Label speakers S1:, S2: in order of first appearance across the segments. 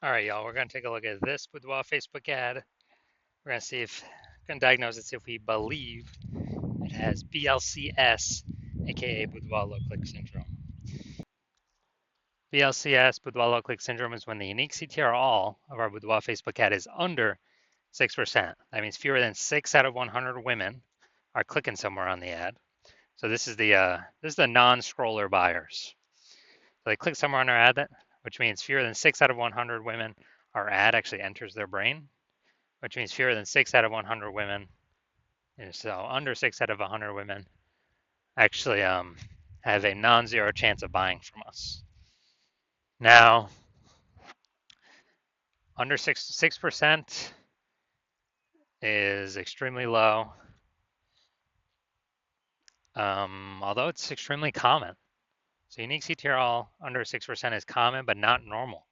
S1: All right, y'all, we're going to take a look at this Boudoir Facebook ad. We're going to see if, going to diagnose it, see if we believe it has BLCS, aka Boudoir low click syndrome. BLCS, Boudoir low click syndrome, is when the unique CTR all of our Boudoir Facebook ad is under 6%. That means fewer than 6 out of 100 women are clicking somewhere on the ad. So this is the non-scroller buyers. So they click somewhere on our ad, which means fewer than 6 out of 100 women, our ad actually enters their brain, which means fewer than 6 out of 100 women, so under 6 out of 100 women actually have a non-zero chance of buying from us. Now, under 6% is extremely low, although it's extremely common. So unique CTRL under 6% is common, but not normal.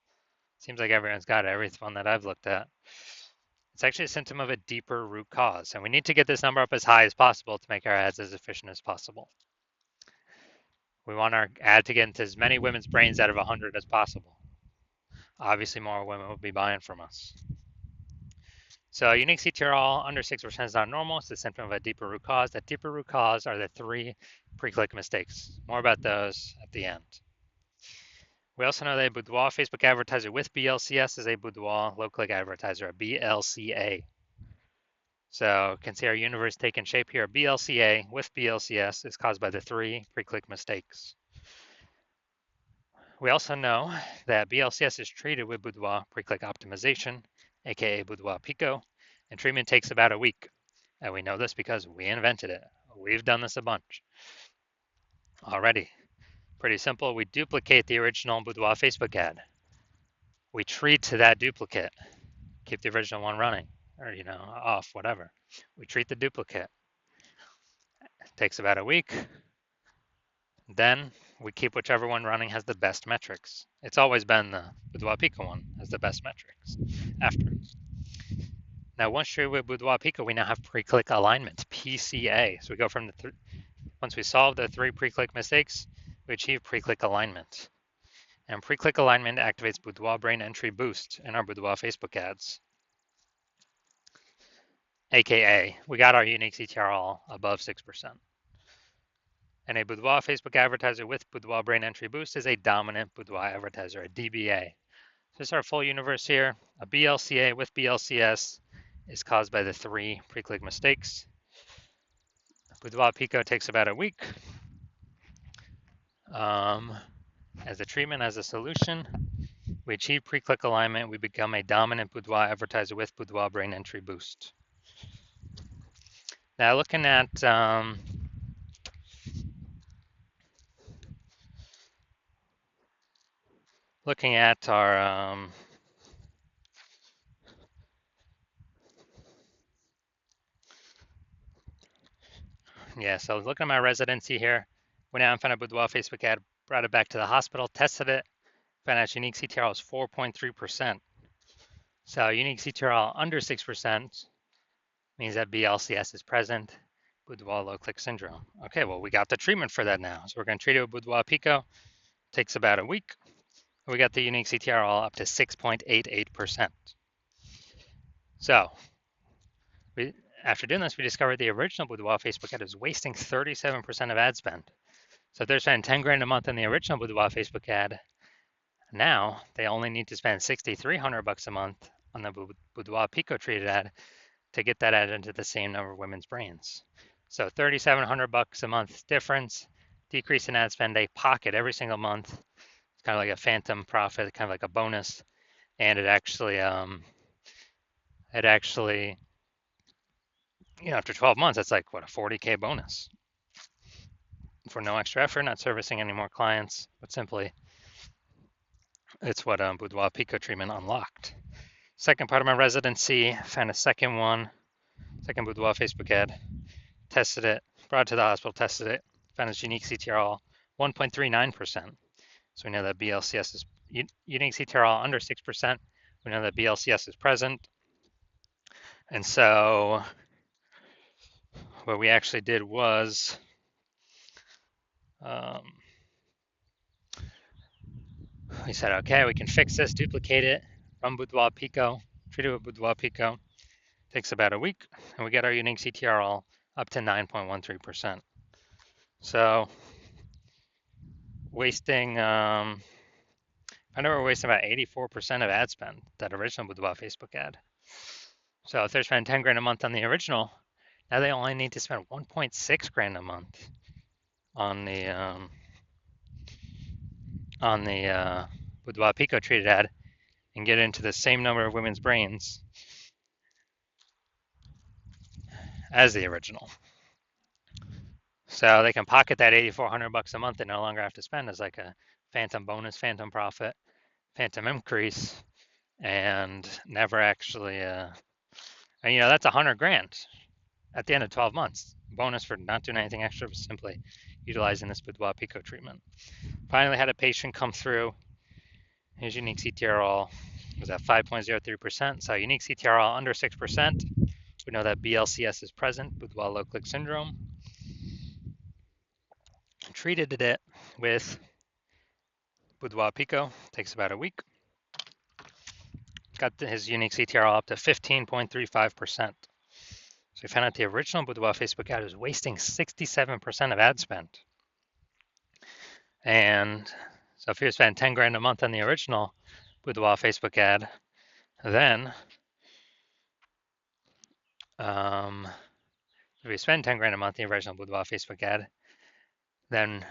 S1: Seems like everyone's got every one that I've looked at. It's actually a symptom of a deeper root cause, and we need to get this number up as high as possible to make our ads as efficient as possible. We want our ad to get into as many women's brains out of 100 as possible. Obviously, more women will be buying from us. So unique CTRL under 6% is not normal. It's a symptom of a deeper root cause. That deeper root cause are the 3 pre-click mistakes. More about those at the end. We also know that a Boudoir Facebook advertiser with BLCS is a Boudoir low-click advertiser, a BLCA. So you can see our universe taking shape here. BLCA with BLCS is caused by the 3 pre-click mistakes. We also know that BLCS is treated with Boudoir pre-click optimization, aka Boudoir Pico, and treatment takes about a week. And we know this because we invented it. We've done this a bunch already. Pretty simple. We duplicate the original Boudoir Facebook ad. We treat to that duplicate. Keep the original one running, or off, whatever. We treat the duplicate. It takes about a week. Then we keep whichever one running has the best metrics. It's always been the Boudoir Pico one has the best metrics after. Now, once treated with Boudoir Pico, we now have pre-click alignment, PCA. So we go from once we solve the 3 pre-click mistakes, we achieve pre-click alignment. And pre-click alignment activates Boudoir brain entry boost in our Boudoir Facebook ads. AKA, we got our unique CTRL above 6%. And a Boudoir Facebook advertiser with Boudoir brain entry boost is a dominant Boudoir advertiser, a DBA. So this is our full universe here. A BLCA with BLCS is caused by the 3 pre-click mistakes. Boudoir Pico takes about a week. As a treatment, as a solution, we achieve pre-click alignment. We become a dominant Boudoir advertiser with Boudoir brain entry boost. Now looking at our so looking at my residency here, went out and found a Boudoir Facebook ad, brought it back to the hospital, tested it, found out unique CTRL is 4.3%. So unique CTRL under 6% means that BLCS is present, Boudoir low click syndrome. Okay, well, we got the treatment for that now. So we're going to treat it with Boudoir Pico. Takes about a week. We got the unique CTRL up to 6.88%. So after doing this, we discovered the original Boudoir Facebook ad was wasting 37% of ad spend. So if they're spending 10 grand a month on the original Boudoir Facebook ad, now they only need to spend $6,300 a month on the Boudoir Pico treated ad to get that ad into the same number of women's brains. So $3,700 a month difference, decrease in ad spend, they pocket every single month. It's kind of like a phantom profit, kind of like a bonus, and it actually after 12 months, that's like what, a 40K bonus for no extra effort, not servicing any more clients, but simply it's what Boudoir Pico treatment unlocked. Second part of my residency, found a second Boudoir Facebook ad, tested it, brought it to the hospital, tested it, found its unique CTRL 1.39%. So we know that BLCS is unique CTRL under 6%. We know that BLCS is present. And so what we actually did was we said, okay, we can fix this, duplicate it, from Boudoir Pico, treated with Boudoir Pico. Takes about a week, and we get our unique CTRL up to 9.13%. So wasting, I know we're wasting about 84% of ad spend, that original Boudoir Facebook ad. So if they're spending 10 grand a month on the original, now they only need to spend 1.6 grand a month on the Boudoir Pico treated ad and get into the same number of women's brains as the original. So they can pocket that $8,400 a month and no longer have to spend as like a phantom bonus, phantom profit, phantom increase, and never actually, and that's 100 grand at the end of 12 months. Bonus for not doing anything extra, but simply utilizing this Boudoir Pico treatment. Finally had a patient come through. His unique CTRL was at 5.03%. So unique CTRL under 6%. We know that BLCS is present, Boudoir low click syndrome. Treated it with Boudoir Pico, takes about a week. Got his unique CTRL up to 15.35%. So we found out the original Boudoir Facebook ad was wasting 67% of ad spend. And so if you spend 10 grand a month on the original Boudoir Facebook ad, then if we spend 10 grand a month on the original Boudoir Facebook ad, then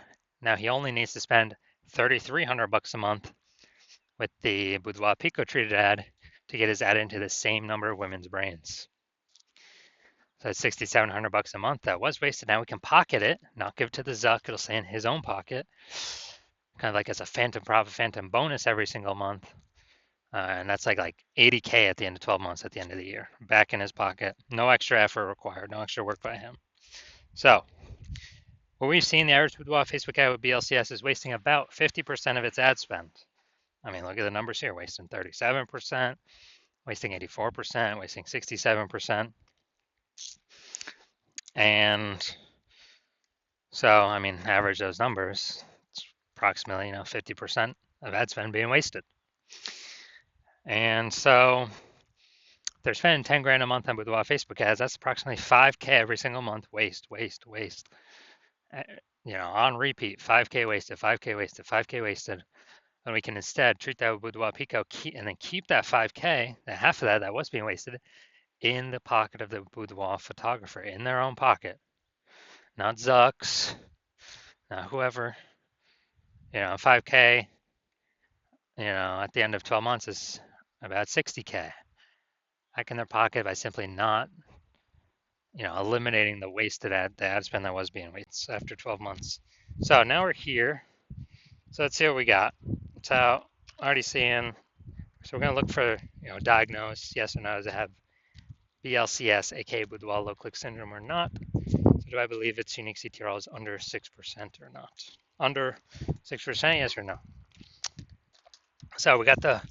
S1: now he only needs to spend $3,300 a month with the Boudoir Pico treated ad to get his ad into the same number of women's brains. So that's $6,700 a month that was wasted. Now we can pocket it, not give it to the Zuck. It'll stay in his own pocket, kind of like as a phantom profit, phantom bonus every single month. And that's like 80K at the end of 12 months at the end of the year, back in his pocket. No extra effort required, no extra work by him. So what we've seen, the average Boudoir Facebook ad with BLCS is wasting about 50% of its ad spend. I mean, look at the numbers here, wasting 37%, wasting 84%, wasting 67%. And so, I mean, average those numbers, it's approximately, 50% of ad spend being wasted. And so they're spending 10 grand a month on Boudoir Facebook ads. That's approximately 5K every single month. Waste. On repeat, 5K wasted, 5K wasted, 5K wasted. And we can instead treat that with Boudoir Pico and then keep that 5K, that half of that was being wasted, in the pocket of the Boudoir photographer, in their own pocket. Not Zuck's, not whoever. 5K, at the end of 12 months is about 60K. Back in their pocket by simply not, eliminating the wasted ad spend that was being wasted after 12 months. So now we're here. So let's see what we got. So already seeing, so we're going to look for, diagnose, yes or no, does it have BLCS, aka Boudoir low click syndrome or not? So do I believe its unique CTRL is under 6% or not? Under 6%, yes or no? So we got the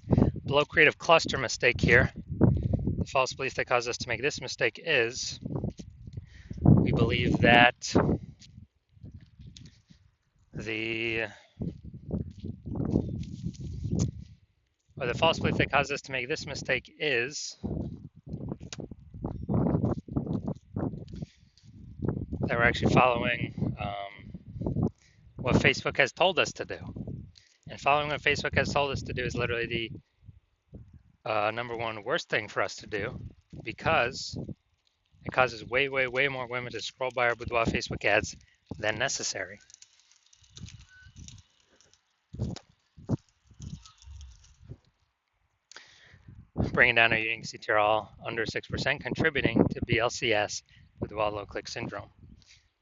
S1: below creative cluster mistake here. The false belief that caused us to make this mistake is we believe that the false belief that caused us to make this mistake is that we're actually following what Facebook has told us to do. And following what Facebook has told us to do is literally the number one worst thing for us to do, because it causes way more women to scroll by our Boudoir Facebook ads than necessary. Bringing down our unique CTRL under 6%, contributing to BLCS Boudoir low click syndrome.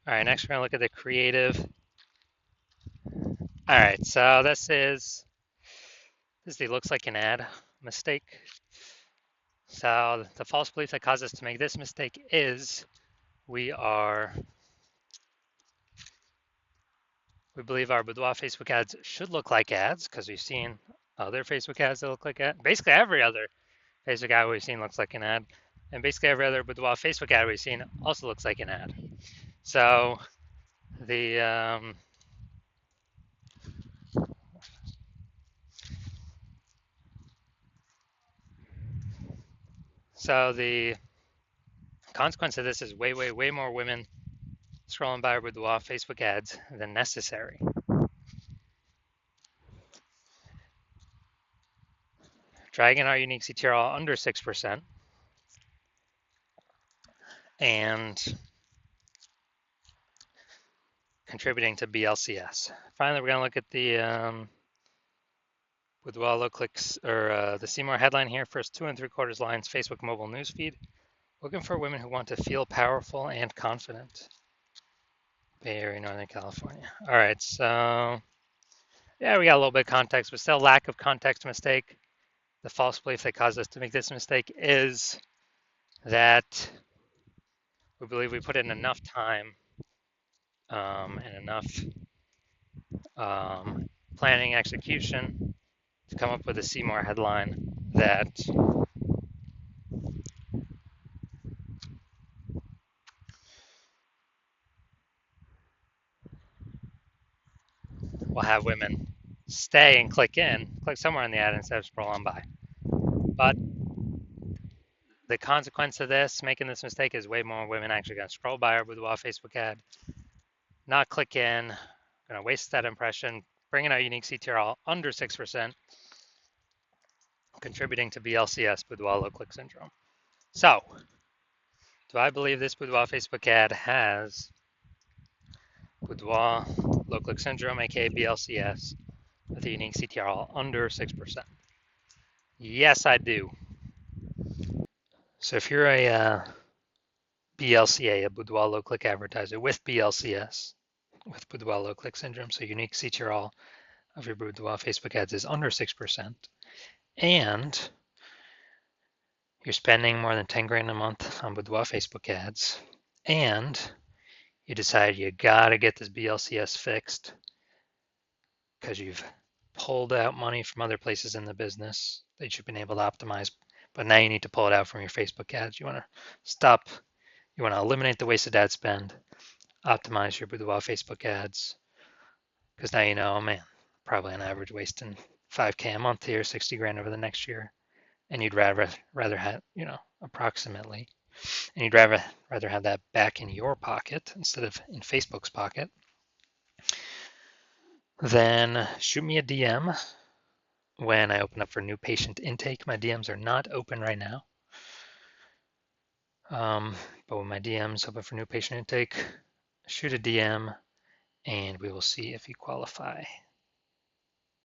S1: All right, next we're going to look at the creative. All right, so this is the looks like an ad mistake. So the false belief that caused us to make this mistake is we believe our Boudoir Facebook ads should look like ads because we've seen other Facebook ads that look like ads. Basically every other Facebook ad we've seen looks like an ad. And basically every other Boudoir Facebook ad we've seen also looks like an ad. So the So the consequence of this is way more women scrolling by our Boudoir Facebook ads than necessary. Dragging our unique CTRL under 6% and contributing to BLCS. Finally, we're going to look at the Boudoir low clicks, or the Seymour headline here. First 2 3/4 lines, Facebook mobile newsfeed. Looking for women who want to feel powerful and confident. Bay Area, Northern California. All right, so yeah, we got a little bit of context, but still lack of context mistake. The false belief that caused us to make this mistake is that we believe we put in enough time and enough planning execution to come up with a Seymour headline that will have women stay and click somewhere in the ad instead of scroll on by. But the consequence of this, making this mistake, is way more women actually going to scroll by our Boudoir Facebook ad, not click in, going to waste that impression, bringing our unique CTRL under 6%, contributing to BLCS, Boudoir low click syndrome. So, do I believe this Boudoir Facebook ad has Boudoir low click syndrome, aka BLCS, with a unique CTRL under 6%? Yes, I do. So if you're a BLCA, a Boudoir low click advertiser with BLCS, with Boudoir low click syndrome, so unique CTRL of your Boudoir Facebook ads is under 6%, and you're spending more than 10 grand a month on Boudoir Facebook ads, and you decide you gotta get this BLCS fixed because you've pulled out money from other places in the business that you've been able to optimize, but now you need to pull it out from your Facebook ads. You want to stop, you want to eliminate the wasted ad spend, optimize your Boudoir Facebook ads, because now you know, oh man, probably on average wasting 5K a month here, 60 grand over the next year, and you'd rather have, approximately, and you'd rather have that back in your pocket instead of in Facebook's pocket. Then shoot me a DM when I open up for new patient intake. My DMs are not open right now. But when my DMs open for new patient intake, shoot a DM and we will see if you qualify.